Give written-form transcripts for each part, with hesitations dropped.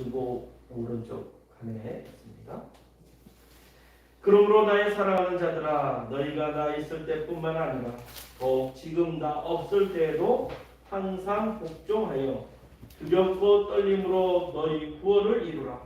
주고 오른쪽 칸에 있습니다. 그러므로 나의 사랑하는 자들아 너희가 나 있을 때뿐만 아니라 더욱 지금 나 없을 때에도 항상 복종하여 두렵고 떨림으로 너희 구원을 이루라.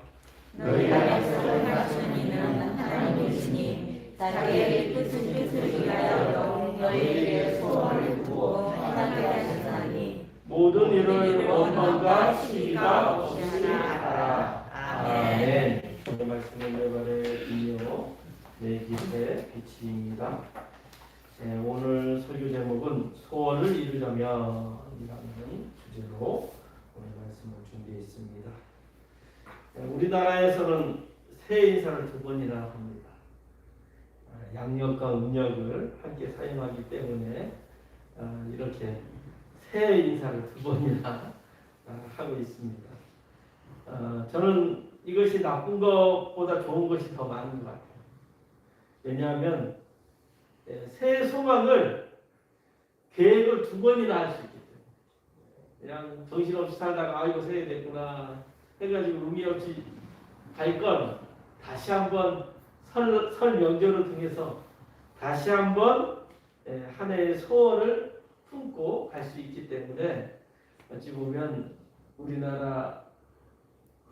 너희 안에서 가르치는 이는 하나님이시니 자기의 뜻을 위하여 너희에게 소원을 두고 행하게 하시나니 모든 일을 원망과 시기가 없이 하라. 아멘. 오늘 말씀은 내 발에 이어 내 깃에 비치입니다. 오늘 설교 제목은 소원을 이루자면 이라는 주제로 오늘 말씀을 준비했습니다. 우리나라에서는 새해 인사를 두 번이나 합니다. 양력과 음력을 함께 사용하기 때문에 이렇게 새해 인사를 두 번이나 하고 있습니다. 저는 이것이 나쁜 것보다 좋은 것이 더 많은 것 같아요. 왜냐하면 새해 소망을 계획을 두 번이나 할 수 있기 때문에 그냥 정신없이 살다가 이거 새해 됐구나 해가지고 의미 없이 갈 건 다시 한번 설 명절을 통해서 다시 한번 한 해의 소원을 품고 갈 수 있기 때문에 어찌 보면 우리나라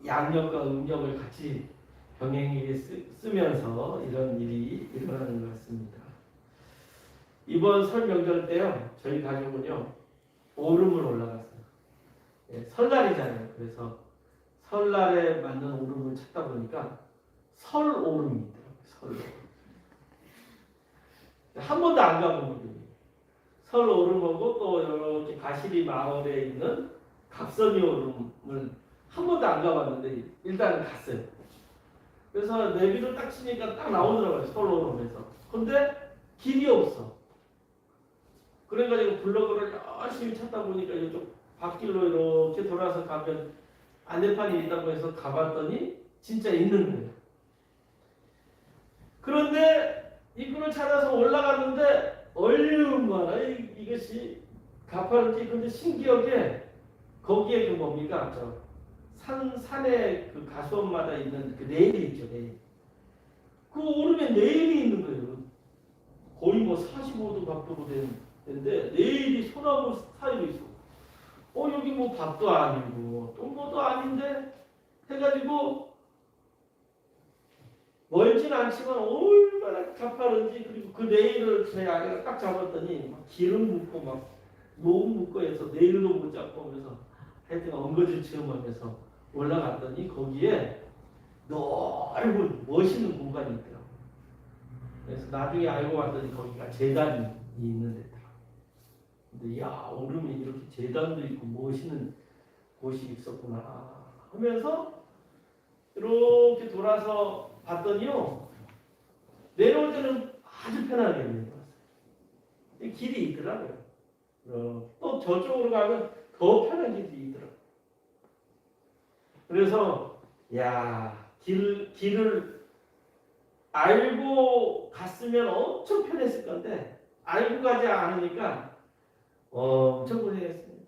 양력과 음력을 같이 병행하게 쓰면서 이런 일이 일어나는 것 같습니다. 이번 설 명절 때요 저희 가족은요 오름을 올라갔어요. 설날이잖아요. 그래서 설날에 맞는 오름을 찾다 보니까 설 오름이 있더라고요. 설 오름. 한 번도 안 가본 거예요. 설 오름하고 또 이렇게 가시리 마을에 있는 갑선이 오름을 한 번도 안 가봤는데 일단은 갔어요. 그래서 내비를 딱 치니까 딱 나오더라고요. 설 오름에서. 근데 길이 없어. 그래가지고 블로그를 열심히 찾다 보니까 이쪽 밖길로 이렇게 돌아서 가면 안내판이 있다고 해서 가봤더니 진짜 있는 거예요. 그런데 입구를 찾아서 올라갔는데 얼마나 이것이 가파른지. 근데 신기하게 거기에 그 뭡니까 산에 그 가수원마다 있는 그 레일이 있죠. 레일. 그 오름에 레일이 있는 거예요. 거의 뭐 45도 각도로 된데 레일이 소나무 사이로 있어. 여기 뭐 밥도 아니고 또 뭐도 아닌데 해가지고 멀진 않지만 얼마나 가파른지. 그리고 그 레일을 제 아내가 딱 잡았더니 막 기름 묻고 막 노음 묻고 해서 레일도 못 잡고 그래서 하여튼 엉거질 체험하면서 올라갔더니 거기에 넓은 멋있는 공간이 있더라고요. 그래서 나중에 알고 봤더니 거기가 제단이 있는 데더라고요. 근데 야 오름에 이렇게 제단도 있고 멋있는 곳이 있었구나 하면서 이렇게 돌아서 봤더니요 내려올 때는 아주 편하게 내려왔어요. 길이 있더라고요. 또 저쪽으로 가면 더 편한 길이 있더라고요. 그래서 길을 알고 갔으면 엄청 편했을 건데 알고 가지 않으니까 엄청 고생했습니다.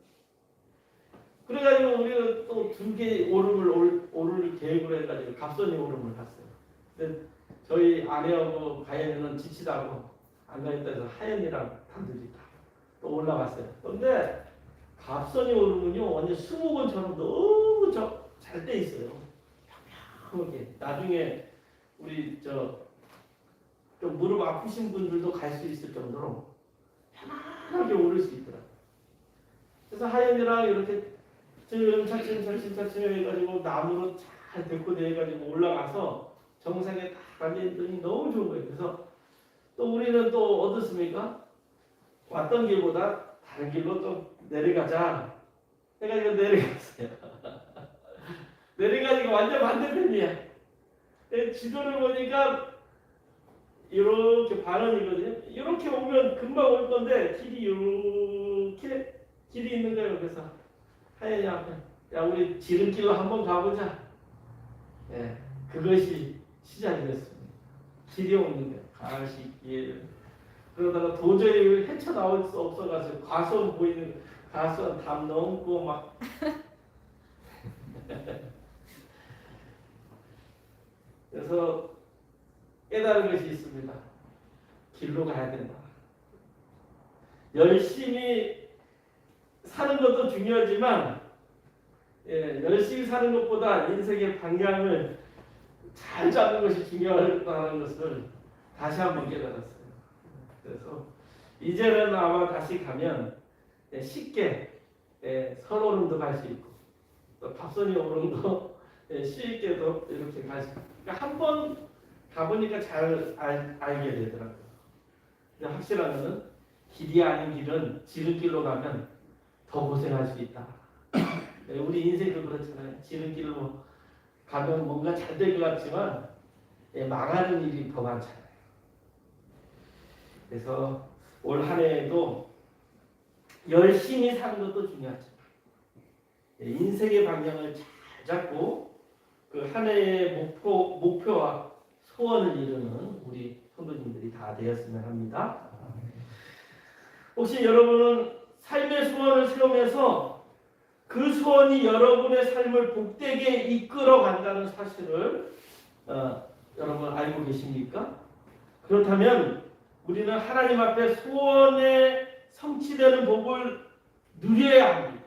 그래가지고 우리가 또 2개 오름을 계획으로 해가지고 갑선이 오름을 갔어요. 근데 저희 아내하고 가연이는 지치다고 안 가겠다 해서 하연이랑 단둘이 또 올라갔어요. 그런데 갑선이 오름은요 완전 수목원처럼 너무 잘 돼 있어요. 평평하게. 나중에 우리 좀 무릎 아프신 분들도 갈 수 있을 정도로 편안하게 오를 수 있더라고요. 그래서 하연이랑 이렇게 차츰 해가지고 나무로 잘 데코대 해가지고 올라가서 정상에 딱 앉아있더니 너무 좋은 거예요. 그래서 또 우리는 또 어떻습니까? 왔던 길보다 다른 길로 또 내려가자 해가지고 내려갔어요. 내려가지고 완전 반대편이야. 지도를 보니까 이렇게 반원이거든요. 이렇게 오면 금방 올 건데 길이 이렇게 길이 있는 거예요. 그래서 하연이 앞에 야 우리 지름길로 한번 가보자. 그것이 시작이었습니다. 길이 없는 거예요. 가시길. 그러다가 도저히 헤쳐나올 수 없어가지고 가수원 보이는 가수원 담 넘고 막 여기서 깨달은 것이 있습니다. 길로 가야 된다. 열심히 사는 것도 중요하지만 열심히 사는 것보다 인생의 방향을 잘 잡는 것이 중요하다는 것을 다시 한번 깨달았어요. 그래서 이제는 아마 다시 가면 쉽게 선오름도 갈 수 있고 또 밥선이 오름도 쉽게도 이렇게 갈 수 있고 그러니까 한번 가보니까 잘 알게 되더라고요. 근데 확실한 것은 길이 아닌 길은 지름길로 가면 더 고생할 수 있다. 우리 인생도 그렇잖아요. 지름길로 가면 뭔가 잘 될 것 같지만 망하는 일이 더 많잖아요. 그래서 올 한 해에도 열심히 사는 것도 중요하죠. 인생의 방향을 잘 잡고 그 한 해의 목표와 소원을 이루는 우리 성도님들이 다 되었으면 합니다. 혹시 여러분은 삶의 소원을 세우면서 그 소원이 여러분의 삶을 복되게 이끌어 간다는 사실을 여러분 알고 계십니까? 그렇다면 우리는 하나님 앞에 소원에 성취되는 복을 누려야 합니다.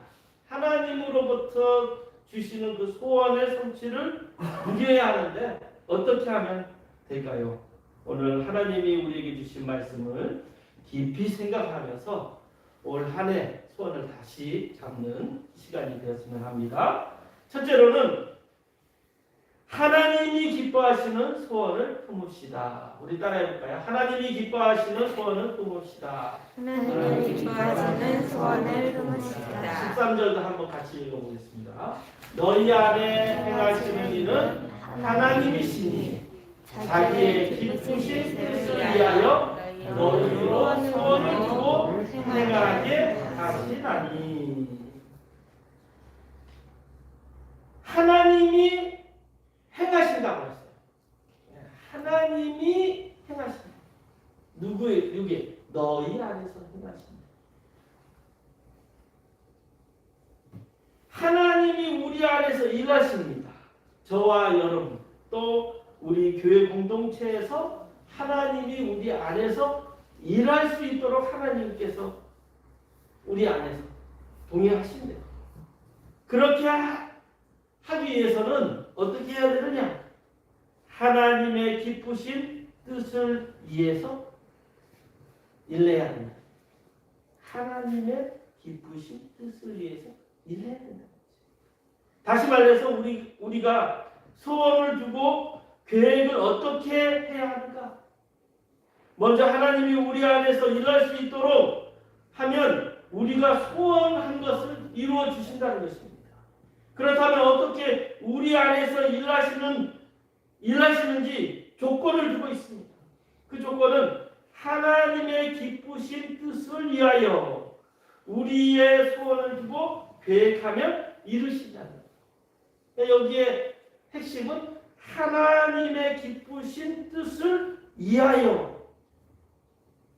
하나님으로부터 주시는 그 소원의 성취를 누려야 하는데 어떻게 하면 될까요? 오늘 하나님이 우리에게 주신 말씀을 깊이 생각하면서 올 한 해 소원을 다시 잡는 시간이 되었으면 합니다. 첫째로는 하나님이 기뻐하시는 소원을 품읍시다. 우리 따라해볼까요? 하나님이 기뻐하시는 소원을 품읍시다. 하나님이 기뻐하시는 소원을 품읍시다. 13절도 한번 같이 읽어보겠습니다. 너희 안에 행하시는 일은 하나님이시니 자기의 기쁘신 뜻을 위하여 너희로 소원을 두고 행하게 하시나니. 하나님이 행하신다고 했어요. 하나님이 행하신다. 누구의? 너희 안에서 행하신다. 하나님이 우리 안에서 일하십니다. 저와 여러분 또 우리 교회 공동체에서 하나님이 우리 안에서 일할 수 있도록 하나님께서 우리 안에서 동행하신대요. 그렇게 하기 위해서는 어떻게 해야 되느냐? 하나님의 기쁘신 뜻을 위해서 일해야 된다. 하나님의 기쁘신 뜻을 위해서 일해야 된다. 다시 말해서 우리가 소원을 두고 계획을 어떻게 해야 하는가? 먼저 하나님이 우리 안에서 일할 수 있도록 하면 우리가 소원한 것을 이루어 주신다는 것입니다. 그렇다면 어떻게 우리 안에서 일하시는지 조건을 두고 있습니다. 그 조건은 하나님의 기쁘신 뜻을 위하여 우리의 소원을 두고 계획하면 이루신다는 거예요. 여기에 핵심은 하나님의 기쁘신 뜻을 위하여.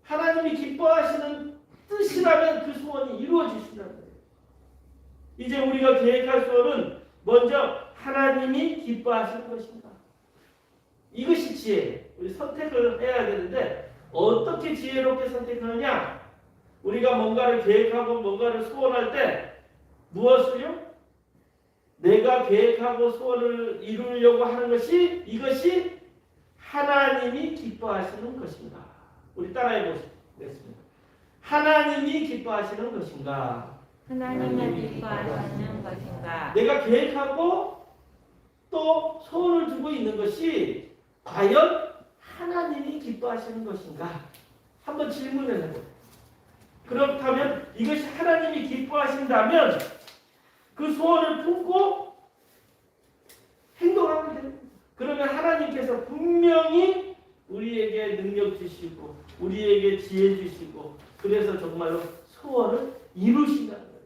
하나님이 기뻐하시는 뜻이라면 그 소원이 이루어지신다는 거예요. 이제 우리가 계획할 소원은 먼저 하나님이 기뻐하시는 것입니다. 이것이 지혜예요. 우리 선택을 해야 되는데 어떻게 지혜롭게 선택하느냐? 우리가 뭔가를 계획하고 뭔가를 소원할 때 무엇을요? 내가 계획하고 소원을 이루려고 하는 이것이 하나님이 기뻐하시는 것인가? 우리 따라해 보겠습니다. 하나님이 기뻐하시는 것인가? 하나님이 기뻐하시는 것인가? 내가 계획하고 또 소원을 두고 있는 것이 과연 하나님이 기뻐하시는 것인가? 한번 질문을 해보세요. 그렇다면 이것이 하나님이 기뻐하신다면 그 소원을 품고 행동하면 됩니다. 그러면 하나님께서 분명히 우리에게 능력 주시고 우리에게 지혜 주시고 그래서 정말로 소원을 이루신다는 거예요.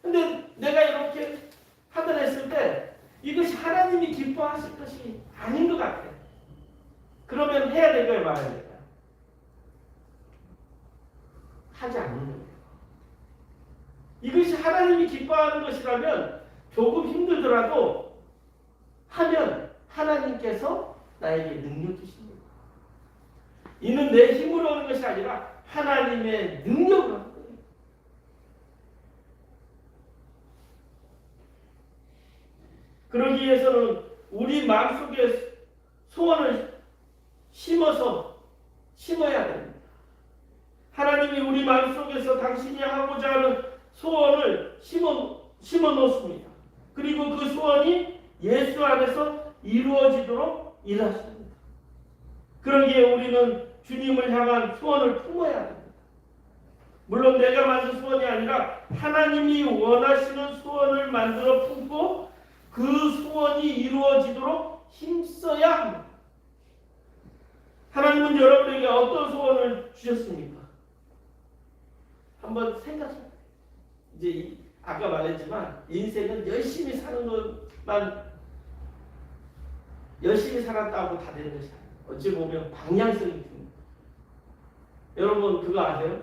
근데 내가 이렇게 판단했을 때 이것이 하나님이 기뻐하실 것이 아닌 것 같아요. 그러면 해야 될까요? 말아야 될까요? 하지 않는 거예요. 이것이 하나님이 기뻐하는 것이라면 조금 힘들더라도 하면 하나님께서 나에게 능력 주십니다. 이는 내 힘으로 오는 것이 아니라 하나님의 능력으로 하는 거예요. 그러기 위해서는 우리 마음속에 소원을 심어야 됩니다. 하나님이 우리 마음속에서 당신이 하고자 하는 소원을 심어 놓습니다. 그리고 그 소원이 예수 안에서 이루어지도록 일하십니다. 그러기에 우리는 주님을 향한 소원을 품어야 됩니다. 물론 내가 만든 소원이 아니라 하나님이 원하시는 소원을 만들어 품고 그 소원이 이루어지도록 힘써야 합니다. 하나님은 여러분에게 어떤 소원을 주셨습니까? 한번 생각해보세요. 이제 아까 말했지만 인생은 열심히 사는 것만 열심히 살았다고 다 되는 것이 아니에요. 어찌 보면 방향성이 듭니다. 여러분 그거 아세요?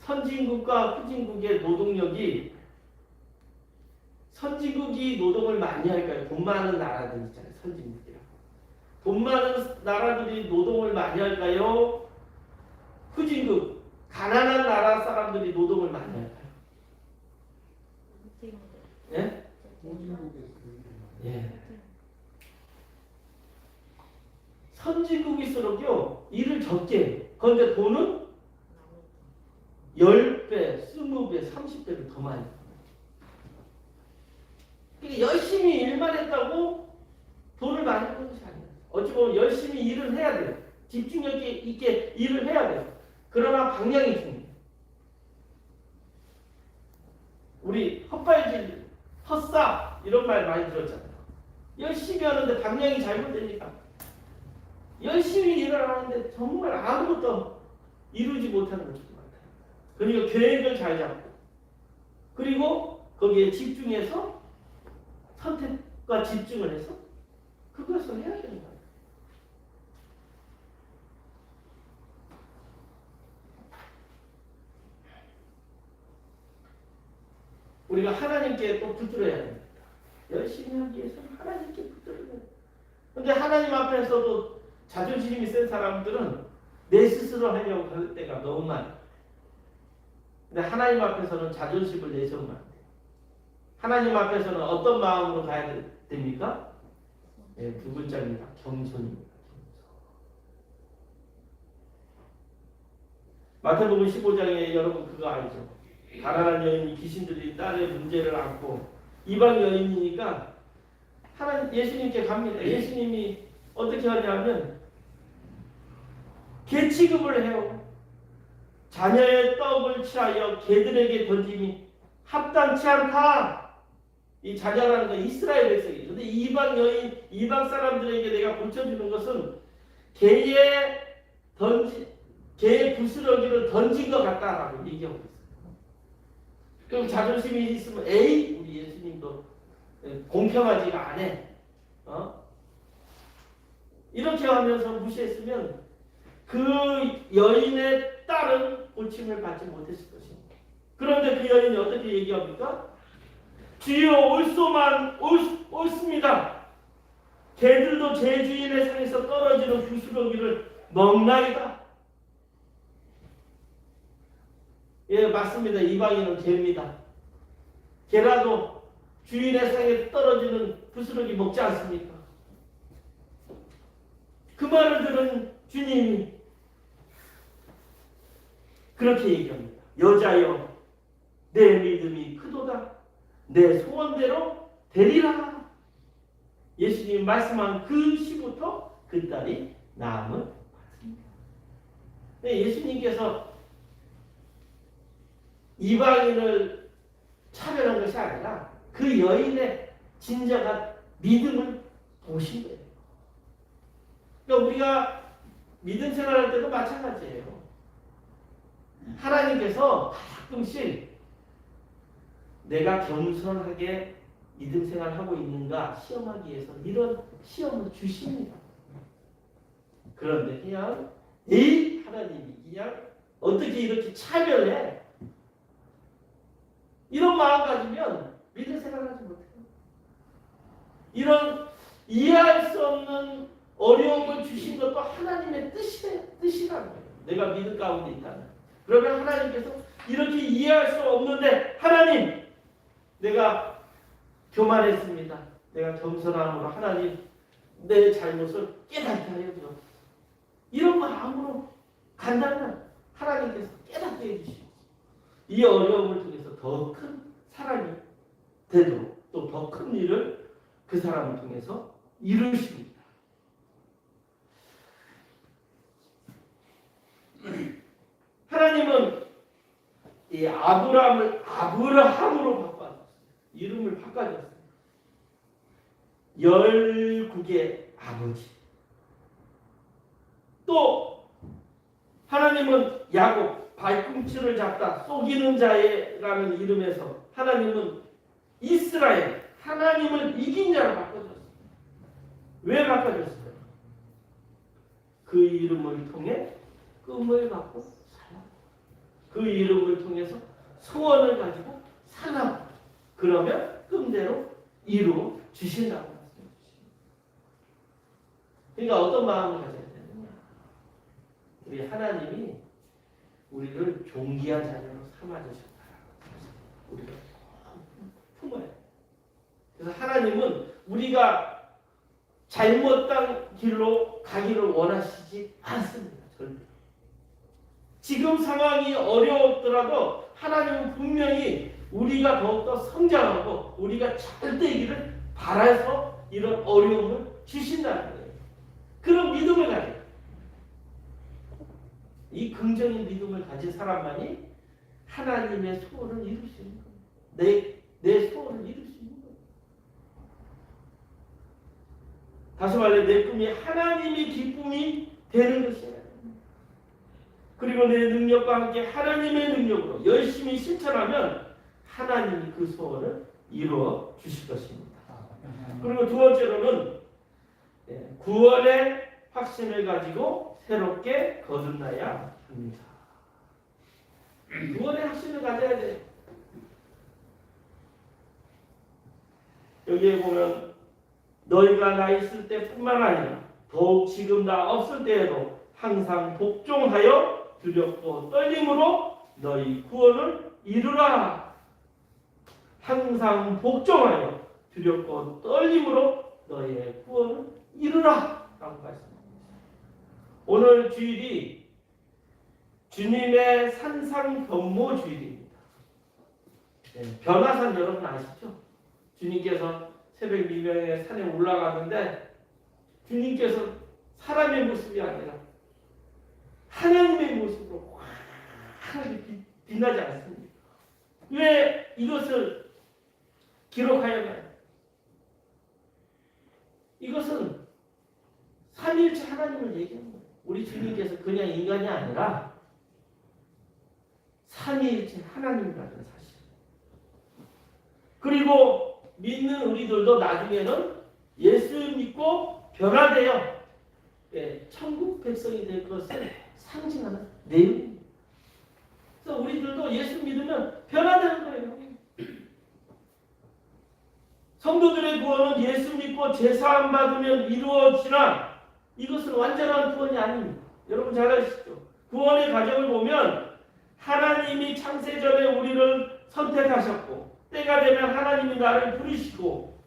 선진국과 후진국의 노동력이 선진국이 노동을 많이 할까요? 돈 많은 나라들 있잖아요. 선진국이라고. 돈 많은 나라들이 노동을 많이 할까요? 후진국, 가난한 나라 사람들이 노동을 많이 할까요? 예? 예. 선진국일수록요 일을 적게 해요. 그런데 돈은 10배, 20배, 30배를 더 많이 해요. 그러니까 열심히 일만 했다고 돈을 많이 버는 것이 아니에요. 어찌 보면 열심히 일을 해야 돼요. 집중력 있게 일을 해야 돼요. 그러나 방향이 중요해요. 우리 헛발질, 헛싸 이런 말 많이 들었잖아요. 열심히 하는데 방향이 잘못되니까 열심히 일을 하는데 정말 아무것도 이루지 못하는 것도 많아요. 그러니까 계획을 잘 잡고 그리고 거기에 집중해서 선택과 집중을 해서 그것을 해야 되는 거예요. 우리가 하나님께 또 붙들어야 됩니다. 열심히 하기 위해서는 하나님께 붙들어야 돼요. 그런데 하나님 앞에서도 자존심이 센 사람들은 내 스스로 하려고 할 때가 너무 많아요. 근데 하나님 앞에서는 자존심을 내세우면 안 돼요. 하나님 앞에서는 어떤 마음으로 가야 됩니까? 네, 두 글자입니다. 겸손입니다. 마태복음 15장에 여러분 그거 알죠? 가난한 여인이 귀신들이 딸의 문제를 안고 이방 여인이니까 하나님 예수님께 갑니다. 예수님이 어떻게 하냐면 개 취급을 해요. 자녀의 떡을 취하여 개들에게 던짐이 합당치 않다. 이 자녀라는 건 이스라엘 백성이죠. 근데 이방 여인, 이방 사람들에게 내가 고쳐주는 것은 개의 부스러기를 던진 것 같다라고 얘기하고 있어요. 그럼 자존심이 있으면 에이 우리 예수님도 공평하지가 않아. 이렇게 하면서 무시했으면 그 여인의 딸은 고침을 받지 못했을 것입니다. 그런데 그 여인이 어떻게 얘기합니까? 주여 옳습니다. 개들도 제 주인의 상에서 떨어지는 부스러기를 먹나이다. 예, 맞습니다. 이방인은 개입니다. 개라도 주인의 상에 떨어지는 부스러기 먹지 않습니까? 그 말을 들은 주님이 그렇게 얘기합니다. 여자여, 내 믿음이 크도다. 내 소원대로 되리라. 예수님이 말씀한 그 시부터 그 딸이 나음을 받습니다. 네, 예수님께서 이방인을 차별한 것이 아니라 그 여인의 진정한 믿음을 보신 거예요. 그러니까 우리가 믿음 생활할 때도 마찬가지예요. 하나님께서 가끔씩 내가 겸손하게 믿음 생활하고 있는가 시험하기 위해서 이런 시험을 주십니다. 그런데 그냥 하나님이 그냥 어떻게 이렇게 차별해? 이런 마음 가지면 믿음 생활하지 못해요. 이해할 수 없는 어려움을 주신 것도 하나님의 뜻이라는 거예요. 내가 믿음 가운데 있다는. 그러면 하나님께서 이렇게 이해할 수 없는데 하나님 내가 교만했습니다. 내가 겸손함으로 하나님 내 잘못을 깨닫게 하여 주옵소서. 이런 마음으로 간다면 하나님께서 깨닫게 해주시고 이 어려움을 통해서 더 큰 사랑이 되도록 또 더 큰 일을 그 사람을 통해서 이루십니다. 하나님은 이 아브라함을 아브라함으로 바꿔줬어요. 이름을 바꿔줬어요. 열국의 아버지. 또 하나님은 야곱 발꿈치를 잡다 속이는 자라는 이름에서 하나님은 이스라엘 하나님을 이긴 자로 바꿔줬어요. 왜 바꿔줬어요? 그 이름을 통해 꿈을 갖고 살아. 그 이름을 통해서 소원을 가지고 살아. 그러면 꿈대로 이루어 주신다고 말씀해 주십니다. 그러니까 어떤 마음을 가져야 되느냐? 우리 하나님이 우리를 존귀한 자녀로 삼아주셨다. 우리가 품어야 돼. 그래서 하나님은 우리가 잘못된 길로 가기를 원하시지 않습니다. 절대. 지금 상황이 어려웠더라도 하나님은 분명히 우리가 더욱더 성장하고 우리가 잘 되기를 바라서 이런 어려움을 주신다는 거예요. 그런 믿음을 가져요. 이 긍정의 믿음을 가진 사람만이 하나님의 소원을 이룰 수 있는 거예요. 내 소원을 이룰 수 있는 거예요. 다시 말해 내 꿈이 하나님의 기쁨이 되는 것이에요. 그리고 내 능력과 함께 하나님의 능력으로 열심히 실천하면 하나님이 그 소원을 이루어 주실 것입니다. 그리고 두 번째로는 구원의 확신을 가지고 새롭게 거듭나야 합니다. 구원의 확신을 가져야 돼요. 여기에 보면 너희가 나 있을 때뿐만 아니라 더욱 지금 나 없을 때에도 항상 복종하여 두렵고 떨림으로 너희 구원을 이루라. 항상 복종하여 두렵고 떨림으로 너희의 구원을 이루라. 라고 말씀합니다. 오늘 주일이 주님의 산상변모 주일입니다. 변화산 여러분 아시죠? 주님께서 새벽 미명에 산에 올라가는데 주님께서 사람의 모습이 아니라 하나님의 모습으로 환하게 빛나지 않습니다. 왜 이것을 기록하였나요? 이것은 삼위일체 하나님을 얘기하는 거예요. 우리 주님께서 그냥 인간이 아니라 삼위일체 하나님이라는 사실. 그리고 믿는 우리들도 나중에는 예수 믿고 변화되어 천국 백성이 될 것을 상징하는 내용입니다. 그래서 우리들도 예수 믿으면 변화되는 거예요. 성도들의 구원은 예수 믿고 제사함 받으면 이루어지나 이것은 완전한 구원이 아닙니다. 여러분 잘 아시죠? 구원의 과정을 보면 하나님이 창세전에 우리를 선택하셨고 때가 되면 하나님이 나를 부르시고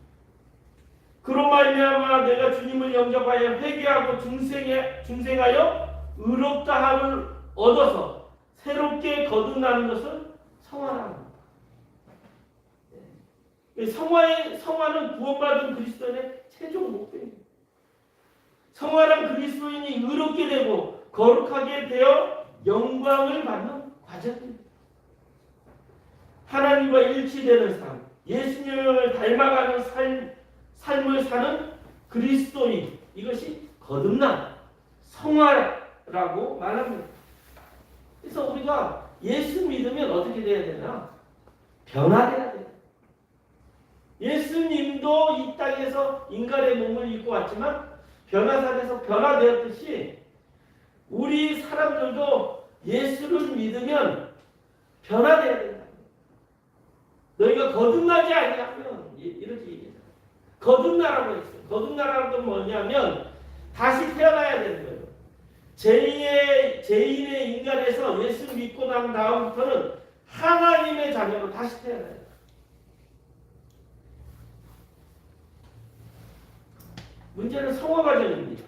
그로 말미암아 내가 주님을 영접하여 회개하고 중생하여 의롭다함을 얻어서 새롭게 거듭나는 것을 성화합니다. 성화는 구원받은 그리스도인의 최종 목표입니다. 성화란 그리스도인이 의롭게 되고 거룩하게 되어 영광을 받는 과정입니다. 하나님과 일치되는 삶, 예수님을 닮아가는 삶을 사는 그리스도인, 이것이 거듭남, 성화라고 말합니다. 그래서 우리가 예수 믿으면 어떻게 돼야 되나? 변화돼야 돼요. 예수님도 이 땅에서 인간의 몸을 입고 왔지만 변화산에서 변화되었듯이 우리 사람들도 예수를 믿으면 변화돼야 된다. 너희가 거듭나지 아니하면 이렇게 얘기해요. 거듭나라고 했어요. 거듭나라는 건 뭐냐면 다시 태어나야 되는 거예요. 제2의 인간에서 예수 믿고 난 다음부터는 하나님의 자녀로 다시 태어나야 돼요. 문제는 성화 과정입니다.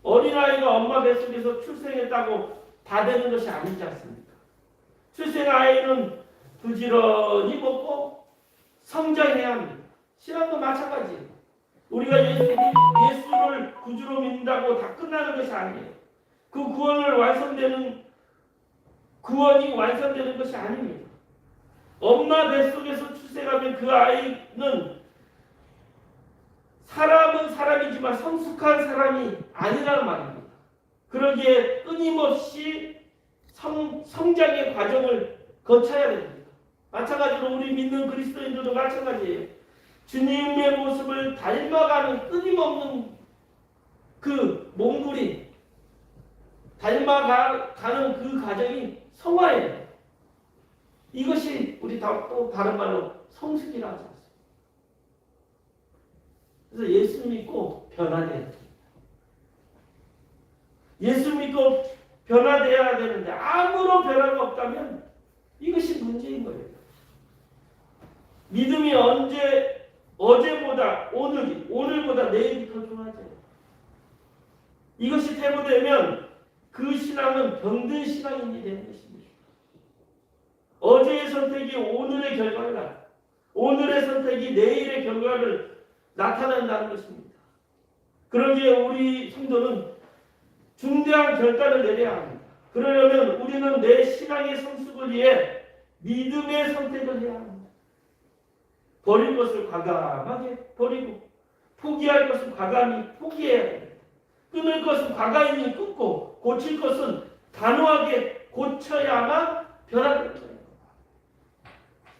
어린아이가 엄마 뱃속에서 출생했다고 다 되는 것이 아니지 않습니까? 출생아이는 부지런히 먹고 성장해야 합니다. 신앙도 마찬가지예요. 우리가 예수를 구주로 믿는다고 다 끝나는 것이 아니에요. 그 구원이 완성되는 것이 아닙니다. 엄마 뱃속에서 출생하면 그 아이는 사람은 사람이지만 성숙한 사람이 아니라는 말입니다. 그러기에 끊임없이 성장의 과정을 거쳐야 됩니다. 마찬가지로 우리 믿는 그리스도인들도 마찬가지예요. 주님의 모습을 닮아가는 끊임없는 그 몸부림, 닮아가는 그 과정이 성화예요. 이것이 우리 또 다른 말로 성숙이라고 하지 않습니까? 그래서 예수 믿고 변화돼야 됩니다. 예수 믿고 변화돼야 되는데 아무런 변화가 없다면 이것이 문제인 거예요. 믿음이 어제보다 오늘보다 내일이 더 좋아져요. 이것이 퇴보되면 그 신앙은 병든 신앙인이 되는 것입니다. 어제의 선택이 오늘의 결과를 오늘의 선택이 내일의 결과를 나타낸다는 것입니다. 그러기에 우리 성도는 중대한 결단을 내려야 합니다. 그러려면 우리는 내 신앙의 성숙을 위해 믿음의 선택을 해야 합니다. 버릴 것을 과감하게 버리고 포기할 것을 과감히 포기해야 됩니다. 끊을 것은 과감히 끊고 고칠 것은 단호하게 고쳐야만 변화될 거예요.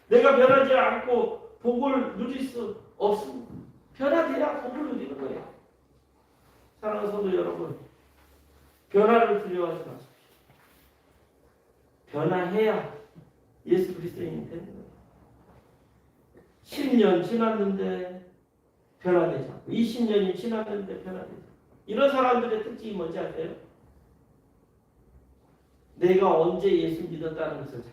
내가 변하지 않고 복을 누릴 수 없습니다. 변화돼야 복을 누리는 거예요. 사랑하는 성도 여러분, 변화를 두려워하지 마십시오. 변화해야 예수 그리스도인이 되는 거예요. 10년 지났는데 변화되지 않고 20년이 지났는데 변화되지 않고 이런 사람들의 특징이 뭔지 아세요? 내가 언제 예수 믿었다는 것을 잘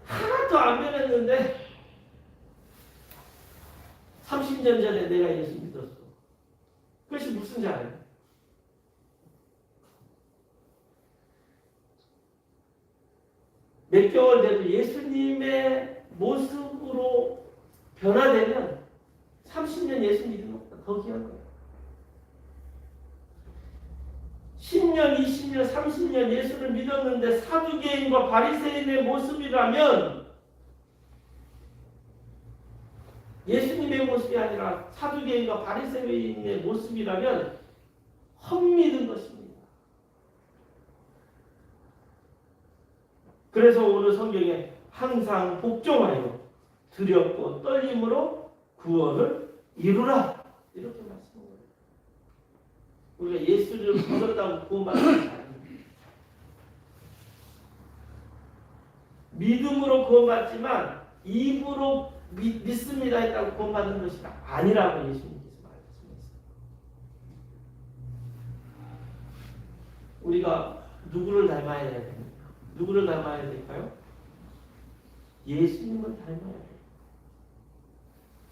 하나도 안 변했는데 30년 전에 내가 예수 믿었어. 그것이 무슨 지 알아요? 몇 개월 돼도 예수님의 모습으로 변화되면 30년 예수 믿는 것보다 더 귀한 거예요. 10년, 20년, 30년 예수를 믿었는데 사두개인과 바리새인의 모습이라면 예수님의 모습이 아니라 사두개인과 바리새인의 모습이라면 헛믿은 것입니다. 그래서 오늘 성경에 항상 복종하여 두렵고 떨림으로 구원을 이루라 이렇게 말씀합니다. 우리가 예수를 믿었다고 구원받는 것이 아닙니다. 믿음으로 구원받지만 입으로 믿습니다 했다고 구원받는 것이 아니라고 예수님께서 말씀하셨습니다. 우리가 누구를 닮아야 됩니까? 누구를 닮아야 될까요? 예수님을 닮아야 돼요.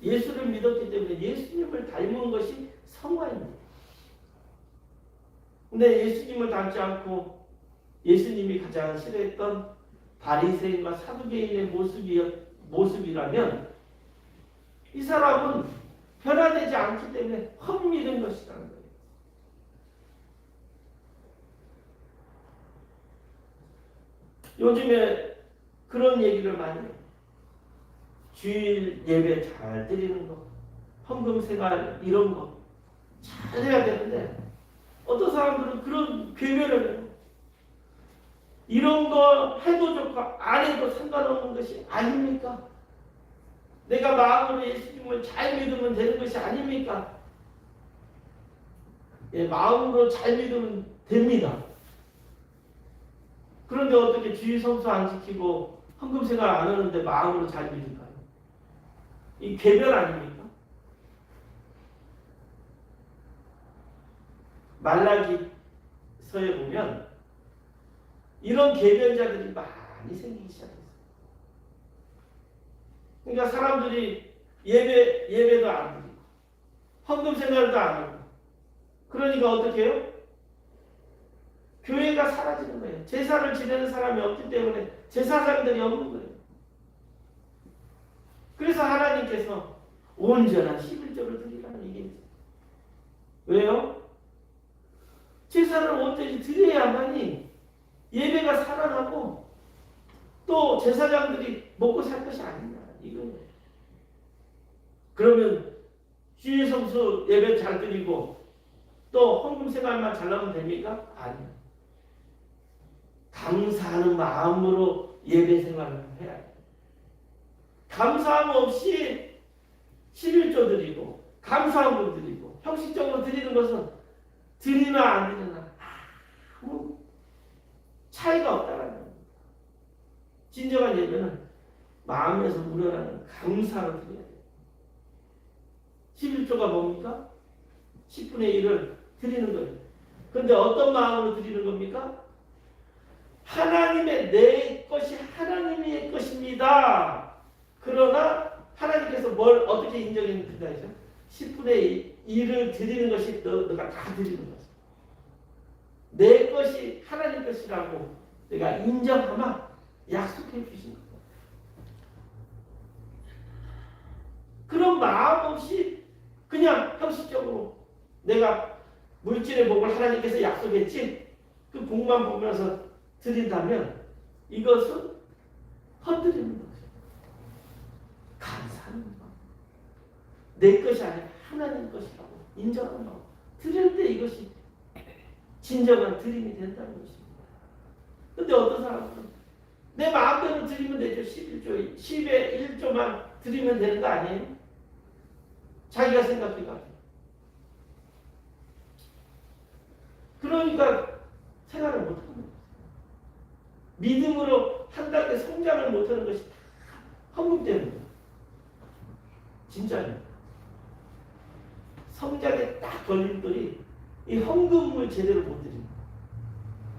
예수를 믿었기 때문에 예수님을 닮은 것이 성화입니다. 근데 예수님을 닮지 않고 예수님이 가장 싫어했던 바리새인과 사두개인의 모습이라면 이 사람은 변화되지 않기 때문에 헛믿은 것이라는 거예요. 요즘에 그런 얘기를 많이 해요. 주일 예배 잘 드리는 거, 헌금 생활 이런 거 잘 해야 되는데 어떤 사람들은 그런 괴변을 해요. 이런 거 해도 좋고 안 해도 상관없는 것이 아닙니까? 내가 마음으로 예수님을 잘 믿으면 되는 것이 아닙니까? 예, 마음으로 잘 믿으면 됩니다. 그런데 어떻게 주일 성수 안 지키고 헌금 생활 안 하는데 마음으로 잘 믿을까요? 이 괴변 아닙니까? 말라기서에 보면 이런 계변자들이 많이 생기기 시작했어요. 그러니까 사람들이 예배도 안 드리고 헌금 생활도 안 하고 그러니까 어떻게 해요? 교회가 사라지는 거예요. 제사를 지내는 사람이 없기 때문에 제사장들이 없는 거예요. 그래서 하나님께서 온전한 11조를 드리라는 얘기예요. 왜요? 제사를 온전히 드려야만이 예배가 살아나고 또 제사장들이 먹고 살 것이 아니냐 이거예요. 그러면 주의 성수 예배 잘 드리고 또 헌금 생활만 잘하면 됩니까? 아니요. 감사하는 마음으로 예배 생활을 해야 돼요. 감사함 없이 11조 드리고 감사함을 드리고 형식적으로 드리는 것은 드리나 안 드리나 아무 차이가 없다는 겁니다. 진정한 예배는 마음에서 우러나는 감사로 드려야 돼요. 11조가 뭡니까? 10분의 1을 드리는 거예요. 그런데 어떤 마음으로 드리는 겁니까? 하나님의 내 것이 하나님의 것입니다. 그러나 하나님께서 뭘 어떻게 인정했는가 해서 10분의 1을 드리는 것이 너가 다 드리는 거죠. 내 것이 하나님 것이라고 내가 인정하면 약속해 주신 거예요. 그런 마음 없이 그냥 형식적으로 내가 물질의 복을 하나님께서 약속했지 그 복만 보면서 드린다면 이것은 헛드리는 거죠. 감사하는 마음. 내 것이 아니라 하나님 것이라고 인정하는 마음. 드릴 때 이것이 진정한 드림이 된다는 것입니다. 그런데 어떤 사람은 내 마음대로 드리면 되죠. 11조, 10의 1조만 드리면 되는 거 아니에요? 자기가 생각해가지고. 그러니까 생활을 못하는 거예요. 믿음으로 한 단계 성장을 못하는 것이 다 헌금 때문이에요. 진짜요. 성장에 딱 걸림돌이 이 헌금을 제대로 못 드립니다.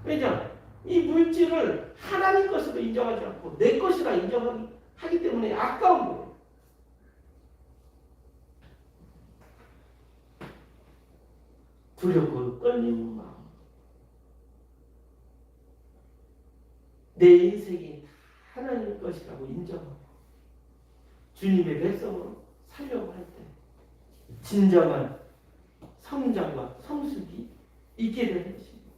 왜냐? 이 물질을 하나님 것으로 인정하지 않고 내 것이라 인정하기 때문에 아까운 거예요. 두렵고 떨리는 마음. 내 인생이 하나님 것이라고 인정하고 주님의 백성으로 살려고 할 때 진정한 성장과 성숙이 있게 되는 것입니다.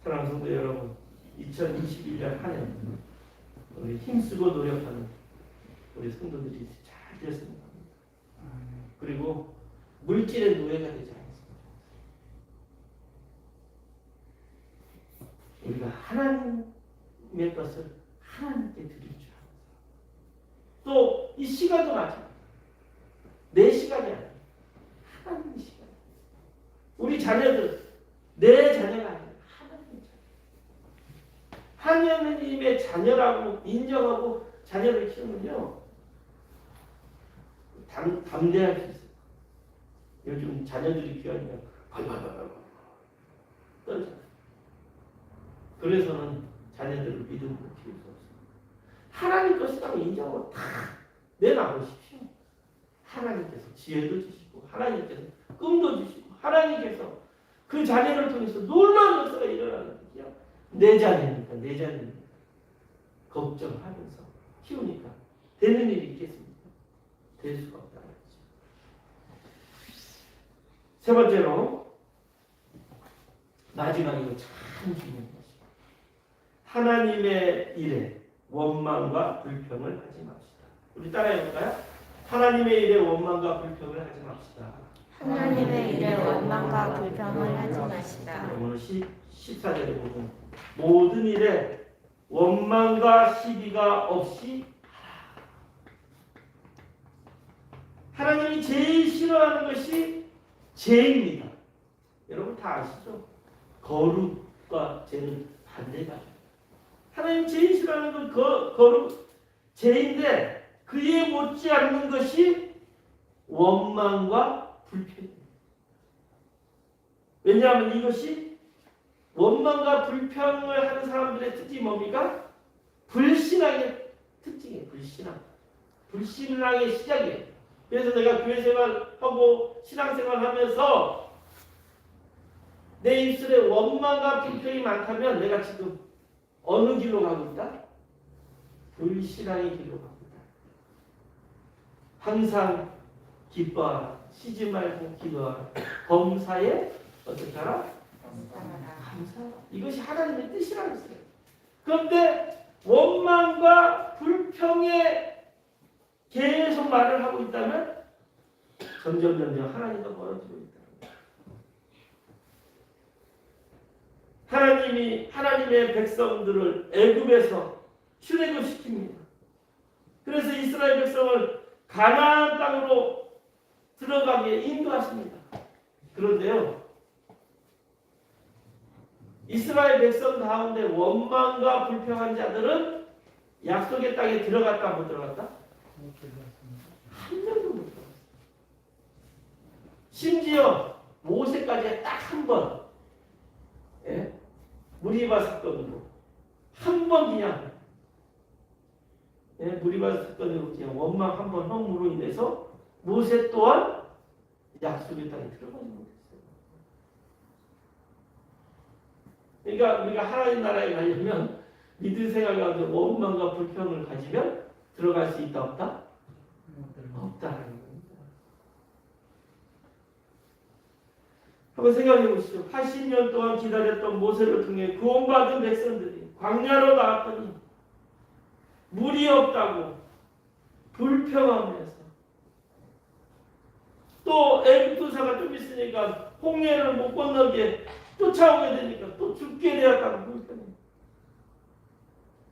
사랑하는 성도 여러분, 2021년 한 해 우리 힘쓰고 노력하는 우리 성도들이 잘 되었으면 합니다. 그리고 물질의 노예가 되지 않습니다. 우리가 하나님의 것을 하나님께 드릴 줄 알면서 또 이 시간도 마찬가지입니다. 내 시간이 아니라 하나님의 시간. 우리 자녀들 내 자녀가 아니라 하나님의 자녀. 하나님의 자녀라고 인정하고 자녀를 키우면요 담대할 수 있어요. 요즘 자녀들이 귀하면 발발발발 떨잖아요. 그래서는 자녀들을 믿음으로 키울 수 없어요. 하나님 것이라고 인정하고 다 내놔보십시오. 하나님께서 지혜도 주시고 하나님께서 꿈도 주시고 하나님께서 그 자녀를 통해서 놀라운 역사가 일어나는 거죠. 내 자녀니까 내 자녀니까 걱정하면서 키우니까 되는 일이 있겠습니까? 될 수가 없다는 거죠. 세 번째로 마지막이고 참 중요한 것입니다. 하나님의 일에 원망과 불평을 하지 맙시다. 우리 따라해볼까요? 하나님의 일에 원망과 불평을 하지 맙시다. 하나님의 일에 원망과 불평을 하지 마시다. 오늘 14절에 보면 모든 일에 원망과 시비가 없이 하라. 하나님이 제일 싫어하는 것이 죄입니다. 여러분 다 아시죠? 거룩과 죄는 반대가. 하나님 제일 싫어하는 건 거룩, 죄인데 그에 못지않는 것이 원망과 불평입니다. 왜냐하면 이것이 원망과 불평을 하는 사람들의 특징이 뭡니까? 불신앙의 특징이에요. 불신앙의 시작이에요. 그래서 내가 교회 생활하고 신앙생활 하면서 내 입술에 원망과 불평이 많다면 내가 지금 어느 길로 가고 있다? 불신앙의 길로 가고 있다. 항상 기뻐하라. 쉬지 말고 기도하라. 범사에 어떻게 하라? 감사하라. 이것이 하나님의 뜻이라고 했어요. 그런데 원망과 불평에 계속 말을 하고 있다면 점점 하나님과 멀어지고 있다. 하나님이 하나님의 백성들을 애굽에서 출애굽시킵니다. 그래서 이스라엘 백성을 가나안 땅으로 들어가게 인도하십니다. 그런데요, 이스라엘 백성 가운데 원망과 불평한 자들은 약속의 땅에 들어갔다 못 들어갔다? 한 명도 못 들어갔어요. 심지어 모세까지 딱 한 번, 무리바 사건으로 한 번 그냥, 무리바 사건으로 그냥 원망 한 번 허물로 인해서 모세 또한 약속의 땅에 들어가지 못했어요. 그러니까 우리가 하나님 나라에 가려면 믿을 생활 가운데 원망과 불평을 가지면 들어갈 수 있다 없다? 없다라는 겁니다. 한번 생각해 보시죠. 80년 동안 기다렸던 모세를 통해 구원받은 백성들이 광야로 나왔더니 물이 없다고 불평하면서 또 애굽투사가 좀 있으니까 홍해를 못 건너게 쫓아오게 되니까 또 죽게 되었다고 불평해.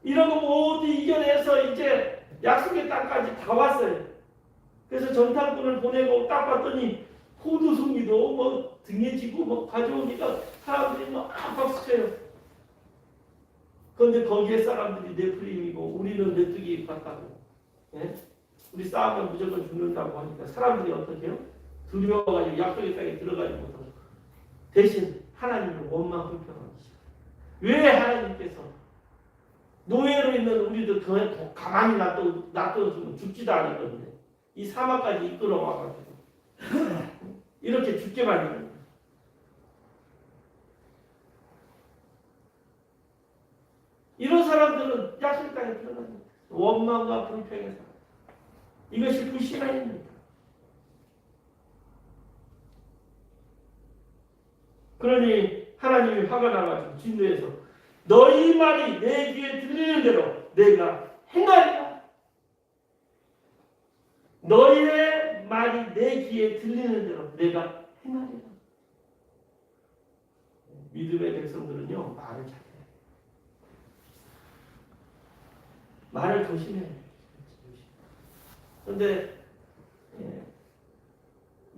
이런 거 모두 이겨내서 이제 약속의 땅까지 다 왔어요. 그래서 전탄꾼을 보내고 딱 봤더니 포도송이도 뭐 등에 지고 뭐 가져오니까 사람들이 막 박수쳐요. 그런데 거기에 사람들이 네플림이고 우리는 메뚜기 같다고, 우리 싸우면 무조건 죽는다고 하니까 사람들이 어떻게 해요? 두려워가지고 약속의 땅에 들어가지 못하고 대신 하나님을 원망 불평하기 시작해요. 왜 하나님께서 노예로 있는 우리들 그 가만히 놔둬주면 죽지도 않을 건데 이 사막까지 이끌어와가지고 이렇게 죽게 만드는 거예요. 이런 사람들은 약속 땅에 들어가는 거예요. 원망과 불평의 사람. 이것이 불신앙입니다. 그러니 하나님이 화가 나가지고 진노해서 너희 말이 내 귀에 들리는 대로 내가 행하리라. 너희의 말이 내 귀에 들리는 대로 내가 행하리라. 믿음의 백성들은요, 말을 잘해요. 말을 조심해요. 그런데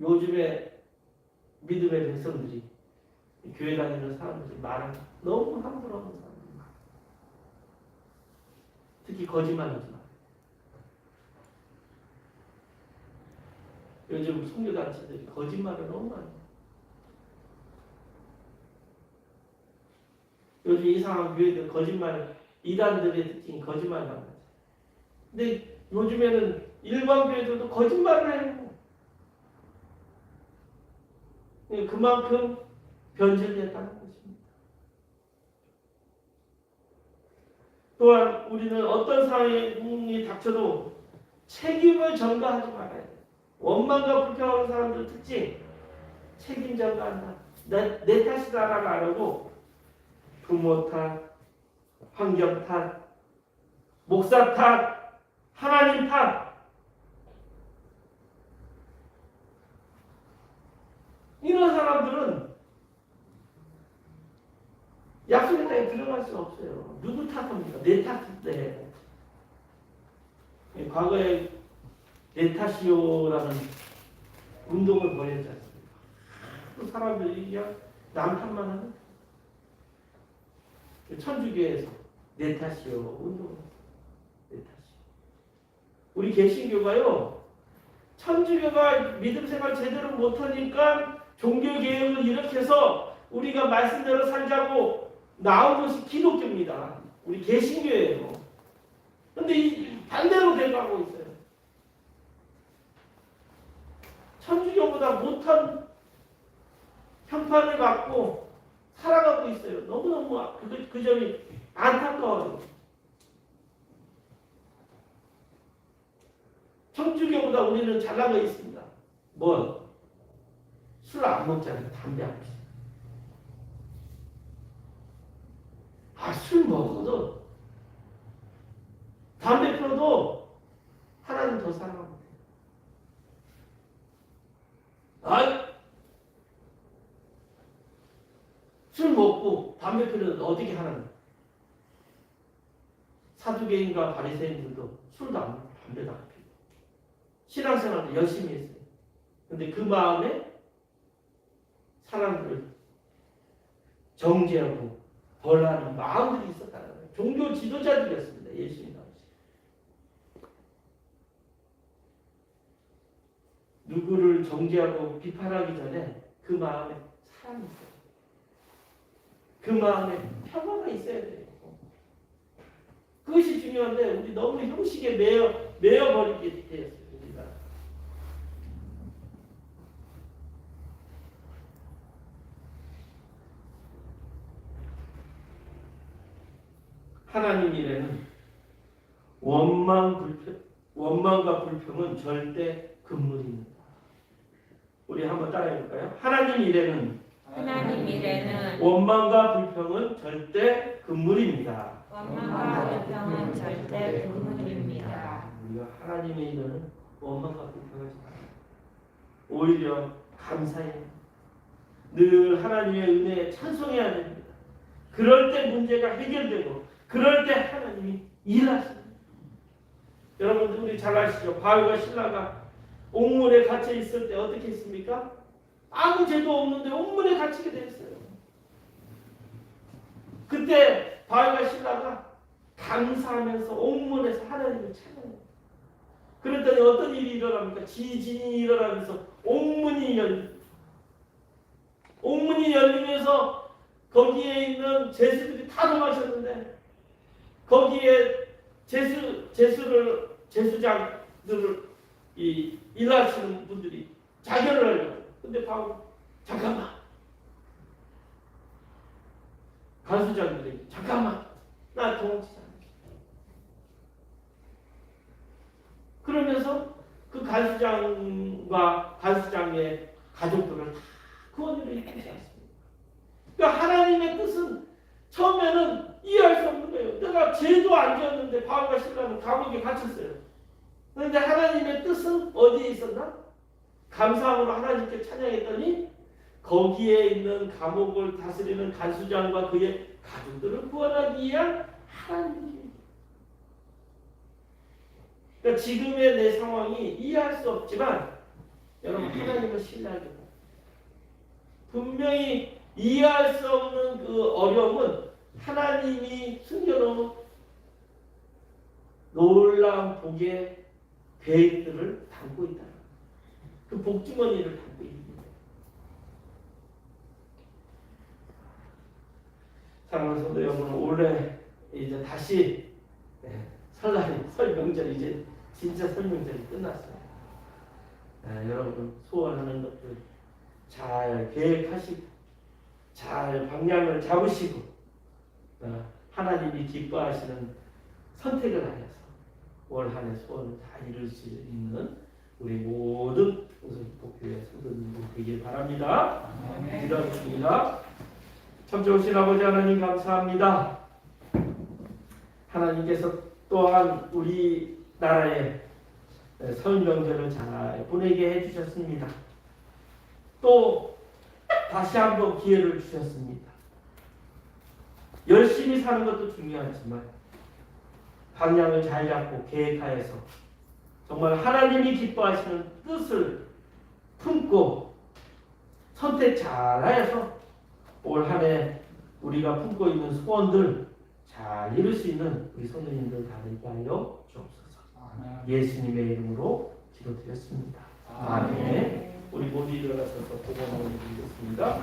요즘에 믿음의 백성들이 교회 다니는 사람들이 말을 너무 함부로 하는 사람들이 많아요. 특히 거짓말하지 마요. 요즘 선교단체들이 거짓말을 너무 많이 해요. 요즘 이상한 교회들 거짓말, 이단들의 특징이 거짓말을 하는 거죠. 근데 요즘에는 일반 교회들도 거짓말을 해요. 그만큼 변질됐다는 것입니다. 또한 우리는 어떤 상황이 닥쳐도 책임을 전가하지 말아야 돼요. 원망과 불평하는 사람들 특징, 책임 전가한다. 내 탓이다라고 안 하고 부모 탓, 환경 탓, 목사 탓, 하나님 탓, 이런 사람들은 약속의 땅에 들어갈 수 없어요. 누구 탓합니까? 내 탓인데. 과거에 내 탓이요라는 운동을 벌였지 않습니까? 또 사람들이 그냥 남 탓만 하는 천주교에서 내 탓이요 운동을 했어요. 내 탓이요. 우리 개신교가요, 천주교가 믿음 생활 제대로 못하니까 종교개혁을 일으켜서 우리가 말씀대로 살자고 나온 것이 기독교입니다. 우리 개신교예요. 근데 이 반대로 돼가고 있어요. 천주교보다 못한 평판을 받고 살아가고 있어요. 너무너무 그 점이 안타까워요. 천주교보다 우리는 잘난 거 있습니다. 뭐? 술 안 먹잖아요. 담배 안 피워요. 술 먹어도 담배 피워도 하나님 더 사랑하면 돼요. 술 먹고 담배 피우는 어떻게 하나님? 사두개인과 바리새인들도 술도 안 먹고 담배도 안 피우고 신앙생활도 열심히 했어요. 근데 그 마음에 사람들을 정죄하고 벌하는 마음들이 있었다는 거예요. 종교 지도자들이었습니다. 예수님 당시. 누구를 정죄하고 비판하기 전에 그 마음에 사랑이 있어요. 그 마음에 평화가 있어야 돼요. 그것이 중요한데 우리 너무 형식에 매여버리게 되었어요. 우리가. 하나님 일에는 원망과 불평은 절대 금물입니다. 우리 한번 따라해볼까요? 하나님 일에는 원망과 불평은 절대 금물입니다. 원망과 불평은 절대 금물입니다. 우리가 하나님의 일에는 원망과 불평하지 않아요. 오히려 감사해요. 늘 하나님의 은혜에 찬송해야 됩니다. 그럴 때 문제가 해결되고 그럴 때 하나님이 일하십니다. 여러분들 우리 잘 아시죠? 바울과 신라가 옥문에 갇혀 있을 때 어떻게 했습니까? 아무 죄도 없는데 옥문에 갇히게 됐어요. 그때 바울과 신라가 감사하면서 옥문에서 하나님을 찬양해요. 그랬더니 어떤 일이 일어납니까? 지진이 일어나면서 옥문이 열리면서 거기에 있는 제수들이 다 도망쳤는데 거기에 제수장들을 일하시는 분들이 자결을 하려고. 근데 바울 잠깐만. 간수장들이 잠깐만. 나 도망치지 않아. 그러면서 그 간수장과 간수장의 가족들을 다 구원으로 이끌지 않습니다. 그러니까 하나님의 뜻은 처음에는 이해할 수 없는 거예요. 내가 죄도 안 지었는데 바울과 신라는 감옥에 갇혔어요. 그런데 하나님의 뜻은 어디에 있었나? 감사함으로 하나님께 찬양했더니 거기에 있는 감옥을 다스리는 간수장과 그의 가족들을 구원하기 위한 하나님의. 그러니까 지금의 내 상황이 이해할 수 없지만 여러분 하나님을 신뢰하게 돼요. 분명히 이해할 수 없는 그 어려움은 하나님이 숨겨놓은 놀라운 복의 계획들을 담고 있다. 그 복주머니를 담고 있는 거예요. 사랑하는 성도 여러분, 올해 이제 다시 설 명절 이제 진짜 설 명절이 끝났어요. 여러분 소원하는 것들 잘 계획하시고 잘 방향을 잡으시고 하나님이 기뻐하시는 선택을 하여서 올 한 해 소원을 다 이룰 수 있는 우리 모든 복교회 성도님들 되길 바랍니다. 기도하겠습니다. 참 좋으신 아버지 하나님 감사합니다. 하나님께서 또한 우리나라에 설 명절을 잘 보내게 해주셨습니다. 또 다시 한번 기회를 주셨습니다. 열심히 사는 것도 중요하지만 방향을 잘 잡고 계획하여서 정말 하나님이 기뻐하시는 뜻을 품고 선택 잘하여서 올 한 해 우리가 품고 있는 소원들 잘 이룰 수 있는 우리 성도님들 다 되게 하여 주옵소서. 예수님의 이름으로 기도드렸습니다. 아멘. 우리 모두 일어나셔서 고백을 드리겠습니다.